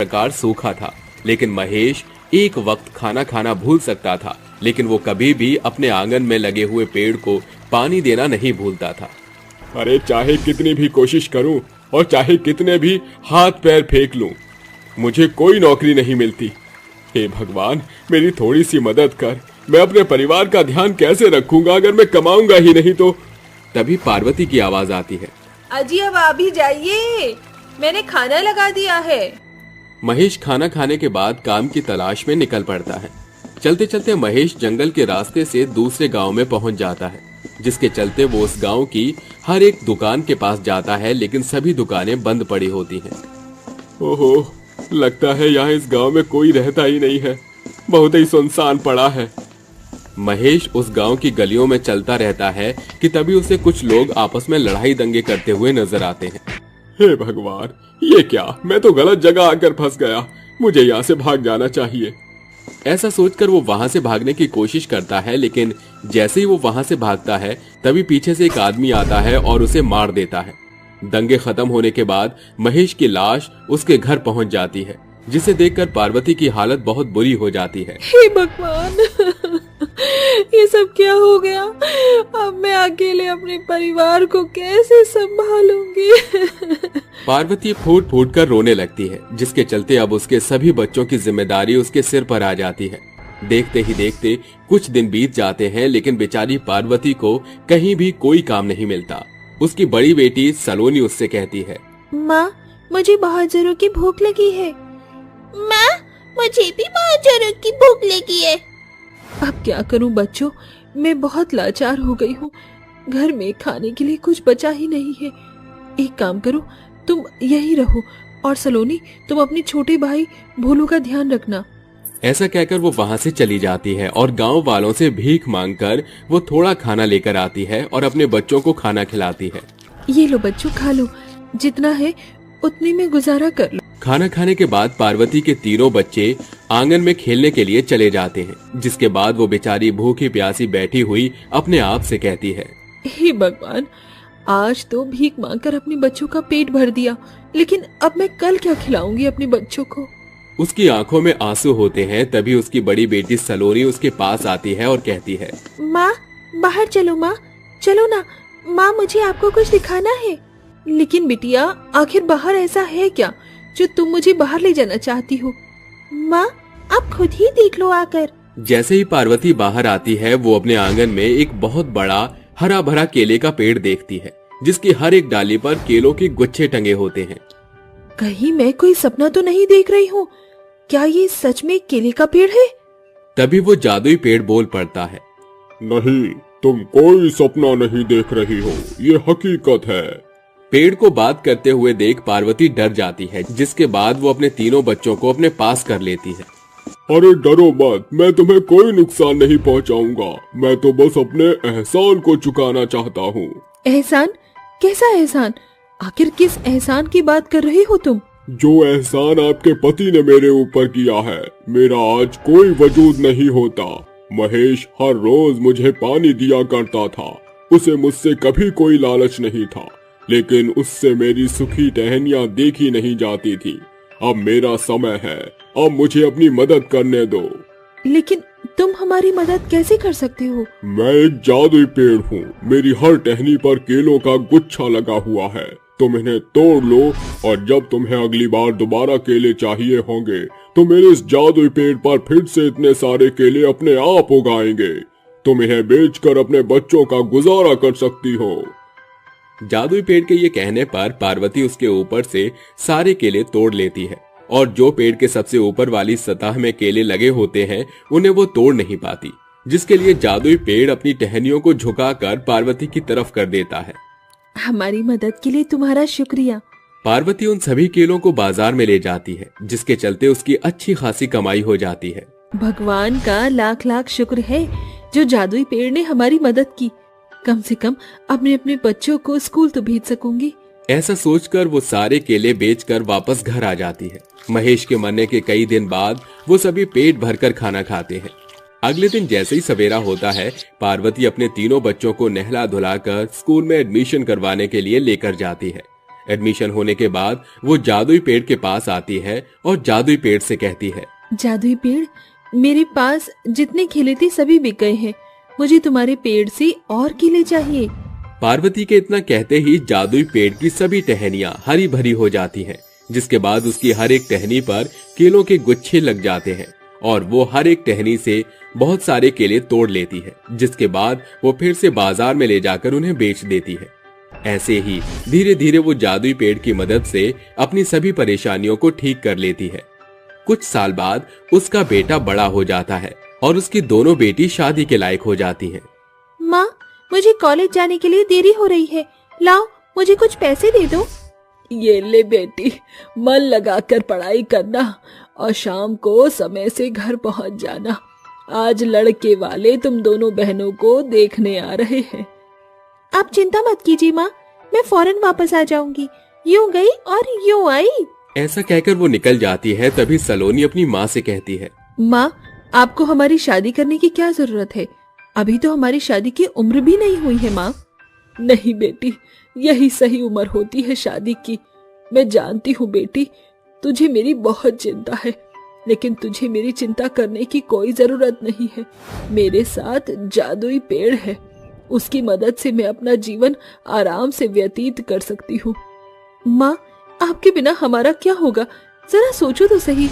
प्रकार सूखा था, लेकिन महेश एक वक्त खाना खाना भूल सकता था, लेकिन वो कभी भी अपने आंगन में लगे हुए पेड़ को पानी देना नहीं भूलता था। अरे चाहे कितनी भी कोशिश करूं और चाहे कितने भी हाथ पैर फेंक लूं, मुझे कोई नौकरी नहीं मिलती। हे भगवान, मेरी थोड़ी सी मदद कर। मैं अपने परिवार का ध्यान कैसे रखूंगा अगर मैं कमाऊंगा ही नहीं तो। तभी पार्वती की आवाज आती है, अजी अब आप भी जाइए, मैंने खाना लगा दिया है। महेश खाना खाने के बाद काम की तलाश में निकल पड़ता है। चलते चलते महेश जंगल के रास्ते से दूसरे गांव में पहुंच जाता है, जिसके चलते वो उस गांव की हर एक दुकान के पास जाता है, लेकिन सभी दुकानें बंद पड़ी होती हैं। ओहो, लगता है यहाँ इस गांव में कोई रहता ही नहीं है, बहुत ही सुनसान पड़ा है। महेश उस गांव की गलियों में चलता रहता है कि तभी उसे कुछ लोग आपस में लड़ाई दंगे करते हुए नजर आते हैं। हे भगवान, ये क्या, मैं तो गलत जगह आकर फंस गया, मुझे यहाँ से भाग जाना चाहिए। ऐसा सोचकर वो वहां से भागने की कोशिश करता है, लेकिन जैसे ही वो वहां से भागता है तभी पीछे से एक आदमी आता है और उसे मार देता है। दंगे खत्म होने के बाद महेश की लाश उसके घर पहुंच जाती है, जिसे देखकर पार्वती की हालत बहुत बुरी हो जाती है। हे भगवान, ये सब क्या हो गया? अब मैं अकेले अपने परिवार को कैसे संभालूंगी? पार्वती फूट फूट कर रोने लगती है, जिसके चलते अब उसके सभी बच्चों की जिम्मेदारी उसके सिर पर आ जाती है। देखते ही देखते कुछ दिन बीत जाते हैं, लेकिन बेचारी पार्वती को कहीं भी कोई काम नहीं मिलता। उसकी बड़ी बेटी सलोनी उससे कहती है, माँ, मुझे बहुत जोरों की भूख लगी है। माँ, मुझे भी बहुत जोरों की भूख लगी है। अब क्या करूं बच्चों, मैं बहुत लाचार हो गई हूँ। घर में खाने के लिए कुछ बचा ही नहीं है। एक काम करो, तुम यहीं रहो और सलोनी, तुम अपने छोटे भाई भोलू का ध्यान रखना। ऐसा कहकर वो वहां से चली जाती है और गांव वालों से भीख मांगकर वो थोड़ा खाना लेकर आती है और अपने बच्चों को खाना खिलाती है। ये लो बच्चों, खा लो, जितना है उतने में गुजारा कर लो। खाना खाने के बाद पार्वती के तीनों बच्चे आंगन में खेलने के लिए चले जाते हैं, जिसके बाद वो बेचारी भूखी प्यासी बैठी हुई अपने आप से कहती है, हे भगवान, आज तो भीख मांगकर अपने बच्चों का पेट भर दिया, लेकिन अब मैं कल क्या खिलाऊंगी अपने बच्चों को? उसकी आंखों में आंसू होते हैं। तभी उसकी बड़ी बेटी सलोनी उसके पास आती है और कहती है, माँ, बाहर चलो माँ, चलो ना माँ, मुझे आपको कुछ दिखाना है। लेकिन बिटिया, आखिर बाहर ऐसा है क्या जो तुम मुझे बाहर ले जाना चाहती हो? माँ, आप खुद ही देख लो आकर। जैसे ही पार्वती बाहर आती है, वो अपने आंगन में एक बहुत बड़ा हरा भरा केले का पेड़ देखती है, जिसकी हर एक डाली पर केलों के गुच्छे टंगे होते हैं। कहीं मैं कोई सपना तो नहीं देख रही हूँ? क्या ये सच में केले का पेड़ है? तभी वो जादुई पेड़ बोल पड़ता है, नहीं, तुम कोई सपना नहीं देख रही हो, ये हकीकत है। पेड़ को बात करते हुए देख पार्वती डर जाती है, जिसके बाद वो अपने तीनों बच्चों को अपने पास कर लेती है। अरे डरो मत, मैं तुम्हें कोई नुकसान नहीं पहुंचाऊंगा, मैं तो बस अपने एहसान को चुकाना चाहता हूँ। एहसान? कैसा एहसान? आखिर किस एहसान की बात कर रही हो तुम? जो एहसान आपके पति ने मेरे ऊपर किया है, मेरा आज कोई वजूद नहीं होता। महेश हर रोज मुझे पानी दिया करता था, उसे मुझसे कभी कोई लालच नहीं था, लेकिन उससे मेरी सुखी टहनियां देखी नहीं जाती थी। अब मेरा समय है, अब मुझे अपनी मदद करने दो। लेकिन तुम हमारी मदद कैसे कर सकते हो? मैं एक जादुई पेड़ हूँ, मेरी हर टहनी पर केलों का गुच्छा लगा हुआ है। तुम इन्हें तोड़ लो और जब तुम्हें अगली बार दोबारा केले चाहिए होंगे तो मेरे इस जादुई पेड़ पर फिर से इतने सारे केले अपने आप उगाएंगे। तुम इन्हें बेचकर अपने बच्चों का गुजारा कर सकती हो। जादुई पेड़ के ये कहने पर पार्वती उसके ऊपर से सारे केले तोड़ लेती है और जो पेड़ के सबसे ऊपर वाली सतह में केले लगे होते हैं उन्हें वो तोड़ नहीं पाती, जिसके लिए जादुई पेड़ अपनी टहनियों को झुकाकर पार्वती की तरफ कर देता है। हमारी मदद के लिए तुम्हारा शुक्रिया। पार्वती उन सभी केलों को बाजार में ले जाती है, जिसके चलते उसकी अच्छी खासी कमाई हो जाती है। भगवान का लाख लाख शुक्र है जो जादुई पेड़ ने हमारी मदद की। कम से कम अब मैं अपने बच्चों को स्कूल तो भेज सकूंगी। ऐसा सोचकर वो सारे केले बेचकर वापस घर आ जाती है। महेश के मरने के कई दिन बाद वो सभी पेट भरकर खाना खाते हैं। अगले दिन जैसे ही सवेरा होता है, पार्वती अपने तीनों बच्चों को नहला धुलाकर स्कूल में एडमिशन करवाने के लिए लेकर जाती है। एडमिशन होने के बाद वो जादुई पेड़ के पास आती है और जादुई पेड़ से कहती है, जादुई पेड़, मेरे पास जितने केले थे सभी बिक गए हैं। मुझे तुम्हारे पेड़ से और केले चाहिए। पार्वती के इतना कहते ही जादुई पेड़ की सभी टहनियां हरी भरी हो जाती हैं, जिसके बाद उसकी हर एक टहनी पर केलों के गुच्छे लग जाते हैं और वो हर एक टहनी से बहुत सारे केले तोड़ लेती है, जिसके बाद वो फिर से बाजार में ले जाकर उन्हें बेच देती है। ऐसे ही धीरे धीरे वो जादुई पेड़ की मदद से अपनी सभी परेशानियों को ठीक कर लेती है। कुछ साल बाद उसका बेटा बड़ा हो जाता है और उसकी दोनों बेटी शादी के लायक हो जाती हैं। माँ, मुझे कॉलेज जाने के लिए देरी हो रही है, लाओ मुझे कुछ पैसे दे दो। ये ले बेटी, मन लगाकर पढ़ाई करना और शाम को समय से घर पहुंच जाना। आज लड़के वाले तुम दोनों बहनों को देखने आ रहे हैं। आप चिंता मत कीजिए माँ, मैं फौरन वापस आ जाऊंगी। यूं गई और यूं आई। ऐसा कहकर वो निकल जाती है। तभी सलोनी अपनी माँ से कहती है, माँ, आपको हमारी शादी करने की क्या जरूरत है? अभी तो हमारी शादी की उम्र भी नहीं हुई है माँ। नहीं बेटी, यही सही उम्र होती है शादी की। मैं जानती हूँ बेटी, तुझे मेरी बहुत चिंता है, लेकिन तुझे मेरी चिंता करने की कोई जरूरत नहीं है। मेरे साथ जादुई पेड़ है, उसकी मदद से मैं अपना जीवन आराम से व्यतीत कर सकती हूँ। माँ, आपके बिना हमारा क्या होगा? जरा सोचो तो सही।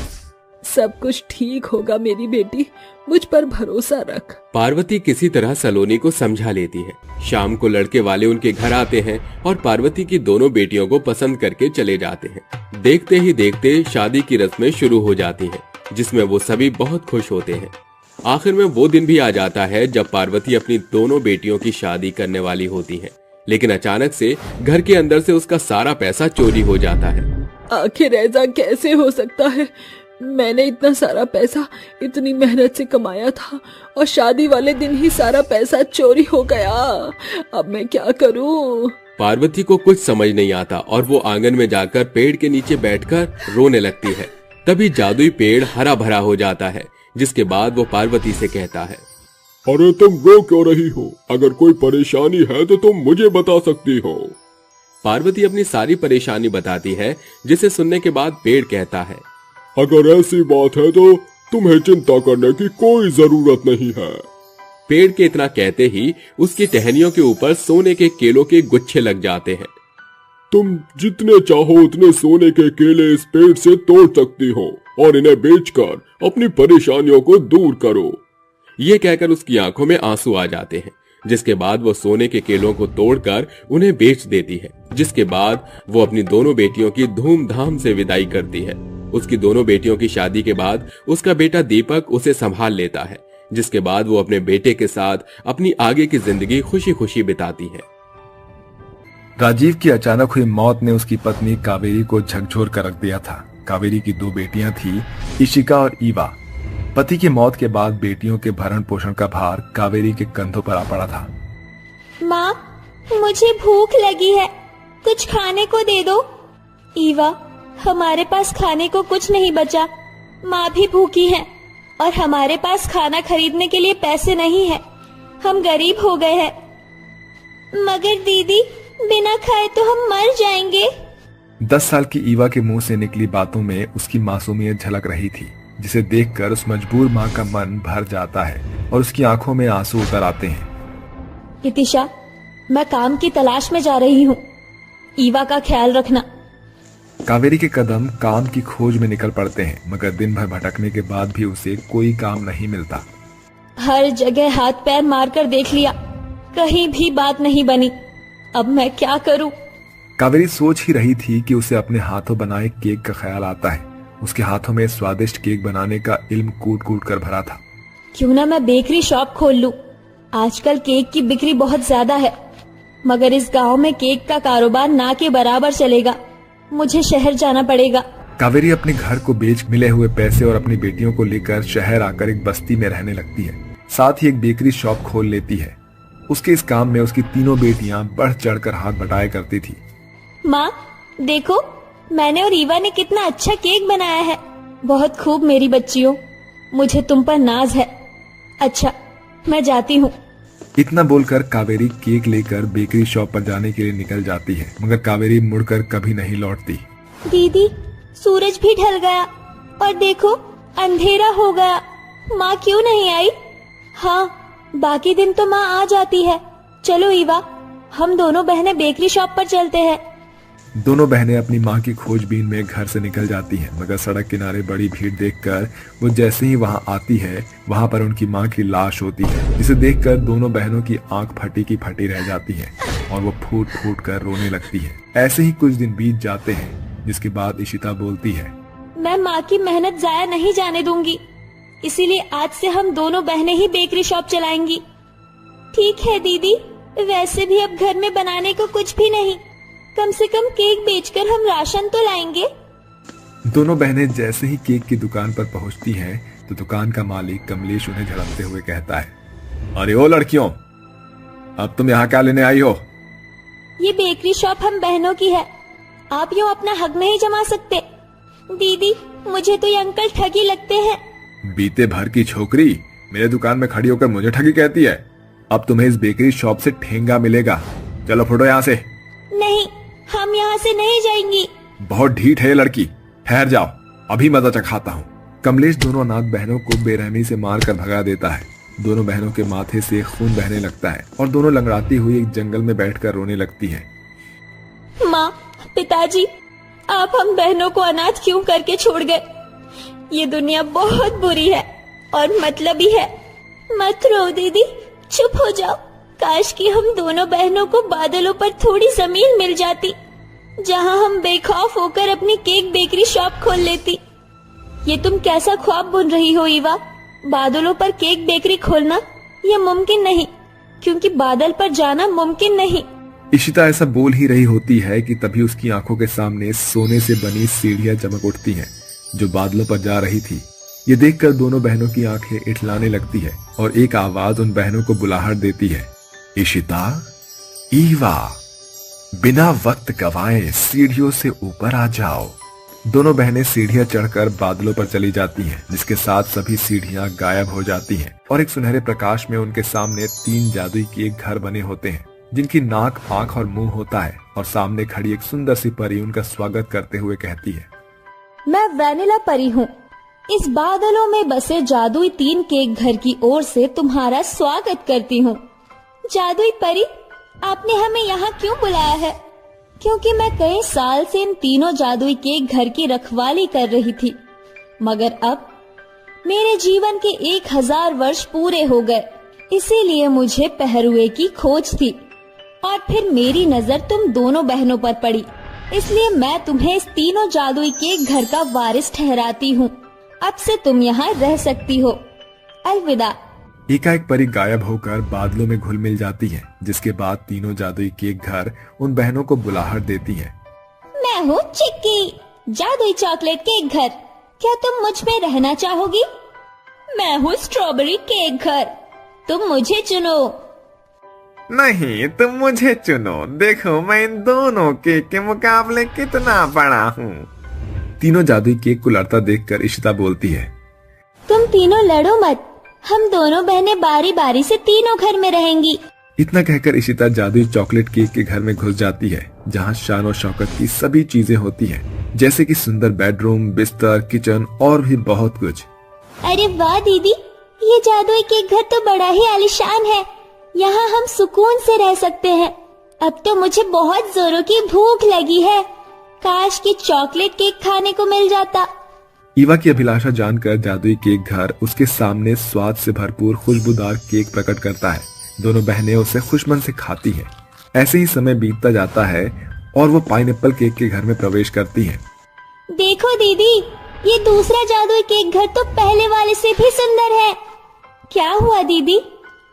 सब कुछ ठीक होगा मेरी बेटी, मुझ पर भरोसा रख। पार्वती किसी तरह सलोनी को समझा लेती है। शाम को लड़के वाले उनके घर आते हैं और पार्वती की दोनों बेटियों को पसंद करके चले जाते हैं। देखते ही देखते शादी की रस्में शुरू हो जाती हैं, जिसमें वो सभी बहुत खुश होते हैं। आखिर में वो दिन भी आ जाता है जब पार्वती अपनी दोनों बेटियों की शादी करने वाली होती है, लेकिन अचानक से घर के अंदर से उसका सारा पैसा चोरी हो जाता है। आखिर ऐसा कैसे हो सकता है? मैंने इतना सारा पैसा इतनी मेहनत से कमाया था और शादी वाले दिन ही सारा पैसा चोरी हो गया। अब मैं क्या करूं? पार्वती को कुछ समझ नहीं आता और वो आंगन में जाकर पेड़ के नीचे बैठकर रोने लगती है। तभी जादुई पेड़ हरा भरा हो जाता है, जिसके बाद वो पार्वती से कहता है, अरे तुम रो क्यों रही हो? अगर कोई परेशानी है तो तुम मुझे बता सकती हो। पार्वती अपनी सारी परेशानी बताती है, जिसे सुनने के बाद पेड़ कहता है, अगर ऐसी बात है तो तुम्हें चिंता करने की कोई जरूरत नहीं है। पेड़ के इतना कहते ही उसकी टहनियों के ऊपर सोने के केलों के गुच्छे लग जाते हैं। तुम जितने चाहो उतने सोने के केले इस पेड़ से तोड़ सकती हो और इन्हें बेचकर अपनी परेशानियों को दूर करो। ये कहकर उसकी आंखों में आंसू आ जाते हैं, जिसके बाद वो सोने के केलों को तोड़कर उन्हें बेच देती है। जिसके बाद वो अपनी दोनों बेटियों की धूमधाम से विदाई करती है। उसकी दोनों बेटियों की शादी के बाद उसका बेटा दीपक उसे संभाल लेता है, जिसके बाद वो अपने बेटे के साथ अपनी आगे की जिंदगी खुशी खुशी बिताती है। राजीव की अचानक हुई मौत ने उसकी पत्नी कावेरी को झकझोर कर रख दिया था। कावेरी की दो बेटियां थी, इशिका और ईवा। पति की मौत के बाद बेटियों के भरण पोषण का भार कावेरी के कंधों पर आ पड़ा था। माँ, मुझे भूख लगी है, कुछ खाने को दे दो। ईवा, हमारे पास खाने को कुछ नहीं बचा, माँ भी भूखी है और हमारे पास खाना खरीदने के लिए पैसे नहीं है, हम गरीब हो गए हैं। मगर दीदी, बिना खाए तो हम मर जाएंगे। 10 साल की ईवा के मुंह से निकली बातों में उसकी मासूमियत झलक रही थी, जिसे देखकर उस मजबूर माँ का मन भर जाता है और उसकी आंखों में आंसू उतर आते हैं। इतिशा, मैं काम की तलाश में जा रही हूँ, ईवा का ख्याल रखना। कावेरी के कदम काम की खोज में निकल पड़ते हैं, मगर दिन भर भटकने के बाद भी उसे कोई काम नहीं मिलता। हर जगह हाथ पैर मारकर देख लिया, कहीं भी बात नहीं बनी। अब मैं क्या करूं? कावेरी सोच ही रही थी कि उसे अपने हाथों बनाए केक का ख्याल आता है। उसके हाथों में स्वादिष्ट केक बनाने का इल्म कूट कूट कर भरा था। क्यों ना मैं बेकरी शॉप खोल लूं? आजकल केक की बिक्री बहुत ज्यादा है, मगर इस गांव में केक का कारोबार ना के बराबर चलेगा। मुझे शहर जाना पड़ेगा। कावेरी अपने घर को बेच मिले हुए पैसे और अपनी बेटियों को लेकर शहर आकर एक बस्ती में रहने लगती है। साथ ही एक बेकरी शॉप खोल लेती है। उसके इस काम में उसकी तीनों बेटियां बढ़ चढ़कर हाथ बटाया करती थी। माँ, देखो, मैंने और ईवा ने कितना अच्छा केक बनाया है। बहुत खूब मेरी बच्चियों, मुझे तुम पर नाज है। अच्छा, मैं जाती हूँ। इतना बोलकर कावेरी केक लेकर बेकरी शॉप पर जाने के लिए निकल जाती है, मगर कावेरी मुड़कर कभी नहीं लौटती। दीदी, सूरज भी ढल गया और देखो अंधेरा हो गया। माँ क्यों नहीं आई? हाँ, बाकी दिन तो माँ आ जाती है। चलो ईवा, हम दोनों बहनें बेकरी शॉप पर चलते हैं। दोनों बहनें अपनी माँ की खोजबीन में घर से निकल जाती हैं, मगर सड़क किनारे बड़ी भीड़ देखकर वो जैसे ही वहाँ आती है, वहाँ पर उनकी माँ की लाश होती है, जिसे देखकर दोनों बहनों की आंख फटी की फटी रह जाती है और वो फूट फूट कर रोने लगती है। ऐसे ही कुछ दिन बीत जाते हैं, जिसके बाद इशिता बोलती है, मैं माँ की मेहनत जाया नहीं जाने दूंगी, इसीलिए आज से हम दोनों बहनें ही बेकरी शॉप चलाएंगी। ठीक है दीदी, वैसे भी अब घर में बनाने को कुछ भी नहीं, कम से कम केक बेचकर हम राशन तो लाएंगे। दोनों बहनें जैसे ही केक की दुकान पर पहुंचती हैं, तो दुकान का मालिक कमलेश उन्हें झड़कते हुए कहता है, अरे ओ लड़कियों, अब तुम यहाँ क्या लेने आई हो? ये बेकरी शॉप हम बहनों की है, आप यूँ अपना हक नहीं जमा सकते। दीदी, मुझे तो ये अंकल ठगी लगते हैं। बीते भर की छोकरी मेरे दुकान में खड़ी होकर मुझे ठगी कहती है। अब तुम्हें इस बेकरी शॉप से ठेंगा मिलेगा। चलो फुटो यहाँ से। नहीं, हम यहाँ से नहीं जाएंगी। बहुत ढीठ है ये लड़की, ठहर जाओ, अभी मजा चखाता हूँ। कमलेश दोनों अनाथ बहनों को बेरहमी से मार कर भगा देता है। दोनों बहनों के माथे से खून बहने लगता है और दोनों लंगड़ाती हुई एक जंगल में बैठकर रोने लगती है। माँ, पिताजी, आप हम बहनों को अनाथ क्यों करके छोड़ गए? ये दुनिया बहुत बुरी है और मतलबी है। मत रो दीदी, चुप हो जाओ। काश कि हम दोनों बहनों को बादलों पर थोड़ी जमीन मिल जाती, जहाँ हम बेखौफ होकर अपनी केक बेकरी शॉप खोल लेती। ये तुम कैसा ख्वाब बुन रही हो ईवा? बादलों पर केक बेकरी खोलना ये मुमकिन नहीं, क्योंकि बादल पर जाना मुमकिन नहीं। इशिता ऐसा बोल ही रही होती है कि तभी उसकी आंखों के सामने सोने से बनी सीढ़ियां चमक उठती हैं, जो बादलों पर जा रही थी। ये देखकर दोनों बहनों की आंखें इठलाने लगती है और एक आवाज उन बहनों को बुलाहट देती है, इशिता, ईवा, बिना वक्त गवाए सीढ़ियों से ऊपर आ जाओ। दोनों बहनें सीढ़ियां चढ़कर बादलों पर चली जाती हैं, जिसके साथ सभी सीढ़ियां गायब हो जाती हैं और एक सुनहरे प्रकाश में उनके सामने 3 जादुई केक घर बने होते हैं, जिनकी नाक, आंख और मुंह होता है। और सामने खड़ी एक सुंदर सी परी उनका स्वागत करते हुए कहती है, मैं वैनिला परी हूँ। इस बादलों में बसे जादुई 3 केक घर की ओर से तुम्हारा स्वागत करती हूँ। जादुई परी, आपने हमें यहाँ क्यों बुलाया है? क्योंकि मैं कई साल से इन तीनों जादुई केक घर की रखवाली कर रही थी, मगर अब मेरे जीवन के 1000 वर्ष पूरे हो गए, इसीलिए मुझे पहरुए की खोज थी। और फिर मेरी नजर तुम दोनों बहनों पर पड़ी, इसलिए मैं तुम्हें इस तीनों जादुई केक घर का वारिस ठहराती हूँ। अब से तुम यहाँ रह सकती हो। अलविदा। एकाएक परी गायब होकर बादलों में घुल मिल जाती है, जिसके बाद तीनों जादुई केक घर उन बहनों को बुलाहट देती है। मैं हूँ चिक्की, जादुई चॉकलेट केक घर। क्या तुम मुझ में रहना चाहोगी? मैं हूँ स्ट्रॉबेरी केक घर, तुम मुझे चुनो। नहीं, तुम मुझे चुनो। देखो मैं इन दोनों केक के मुकाबले कितना बड़ा हूँ। तीनों जादुई केक को लड़ता देखकर इशिता बोलती है, तुम तीनों लड़ो मत, हम दोनों बहनें बारी बारी से तीनों घर में रहेंगी। इतना कहकर इशिता जादुई चॉकलेट केक के घर में घुस जाती है, जहाँ शान और शौकत की सभी चीजें होती हैं, जैसे कि सुंदर बेडरूम, बिस्तर, किचन और भी बहुत कुछ। अरे वाह दीदी, ये जादुई केक घर तो बड़ा ही आलीशान है। यहाँ हम सुकून से रह सकते हैं। अब तो मुझे बहुत जोरों की भूख लगी है, काश कि चॉकलेट केक खाने को मिल जाता। ईवा की अभिलाषा जानकर जादुई केक घर उसके सामने स्वाद से भरपूर खुशबूदार केक प्रकट करता है। दोनों बहनें उसे खुशमन से खाती हैं। ऐसे ही समय बीतता जाता है और वो पाइनएप्पल केक के घर में प्रवेश करती हैं। देखो दीदी, ये दूसरा जादुई केक घर तो पहले वाले से भी सुंदर है। क्या हुआ दीदी,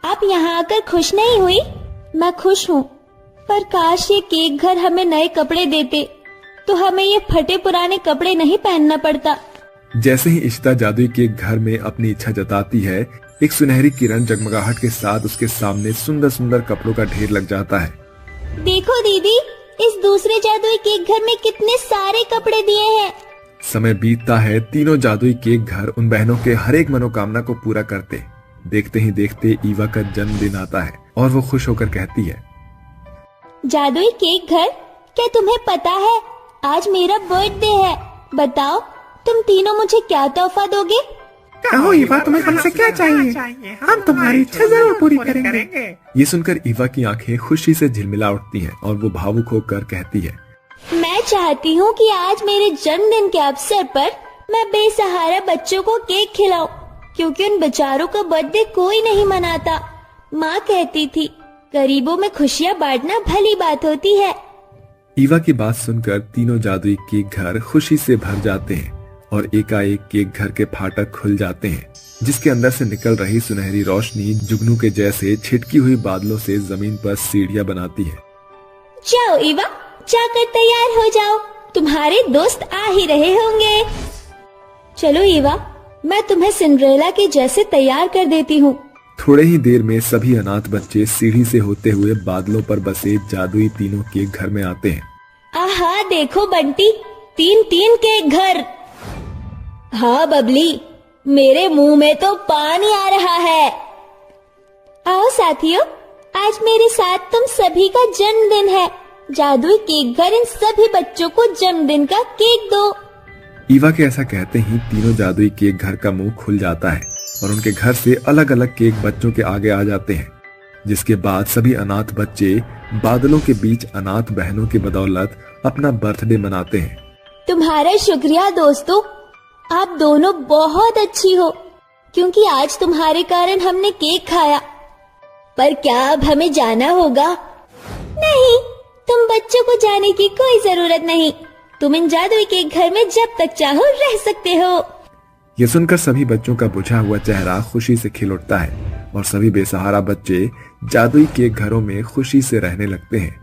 आप यहाँ आकर खुश नहीं हुई? मैं खुश हूँ, पर काश ये केक घर हमें नए कपड़े देते, तो हमें ये फटे पुराने कपड़े नहीं पहनना पड़ता। जैसे ही इशिता जादुई केक घर में अपनी इच्छा जताती है, एक सुनहरी किरण जगमगाहट के साथ उसके सामने सुंदर सुंदर कपड़ों का ढेर लग जाता है। देखो दीदी, इस दूसरे जादुई केक घर में कितने सारे कपड़े दिए हैं। समय बीतता है, तीनों जादुई केक घर उन बहनों के हर एक मनोकामना को पूरा करते। देखते ही देखते ईवा का जन्मदिन आता है और वो खुश होकर कहती है, जादुई केक घर, क्या तुम्हें पता है आज मेरा बर्थडे है? बताओ तुम तीनों मुझे क्या तोहफा दोगे? कहो ईवा, तुम्हें हमसे क्या चाहिए? हम तुम्हारी इच्छा जरूर पूरी करेंगे। ये सुनकर ईवा की आंखें खुशी से झिलमिला उठती हैं और वो भावुक होकर कहती है, मैं चाहती हूँ कि आज मेरे जन्मदिन के अवसर पर मैं बेसहारा बच्चों को केक खिलाऊं, क्योंकि उन बेचारों का बर्थडे कोई नहीं मनाता। माँ कहती थी गरीबों में खुशियाँ बांटना भली बात होती है। ईवा की बात सुनकर तीनों जादुई केक घर खुशी से भर जाते हैं और एकाएक केक घर के फाटक खुल जाते हैं, जिसके अंदर से निकल रही सुनहरी रोशनी जुगनू के जैसे छिटकी हुई बादलों से जमीन पर सीढ़ियां बनाती है। जाओ ईवा, जाकर तैयार हो जाओ, तुम्हारे दोस्त आ ही रहे होंगे। चलो ईवा, मैं तुम्हें सिंड्रेला के जैसे तैयार कर देती हूँ। थोड़े ही देर में सभी अनाथ बच्चे सीढ़ी से होते हुए बादलों पर बसे जादुई तीनों केक घर में आते हैं। आहा देखो बंटी, 3-3 केक घर। हाँ बबली, मेरे मुंह में तो पानी आ रहा है। आओ साथियों, आज मेरे साथ तुम सभी का जन्मदिन है। जादुई केक घर इन सभी बच्चों को जन्मदिन का केक दो। ईवा के ऐसा कहते ही तीनों जादुई केक घर का मुंह खुल जाता है और उनके घर से अलग अलग केक बच्चों के आगे आ जाते हैं, जिसके बाद सभी अनाथ बच्चे बादलों के बीच अनाथ बहनों की बदौलत अपना बर्थडे मनाते हैं। तुम्हारा शुक्रिया दोस्तों, आप दोनों बहुत अच्छी हो, क्योंकि आज तुम्हारे कारण हमने केक खाया। पर क्या अब हमें जाना होगा? नहीं, तुम बच्चों को जाने की कोई जरूरत नहीं। तुम इन जादुई केक घर में जब तक चाहो रह सकते हो। ये सुनकर सभी बच्चों का बुझा हुआ चेहरा खुशी से खिल उठता है और सभी बेसहारा बच्चे जादुई केक घरों में खुशी से रहने लगते हैं।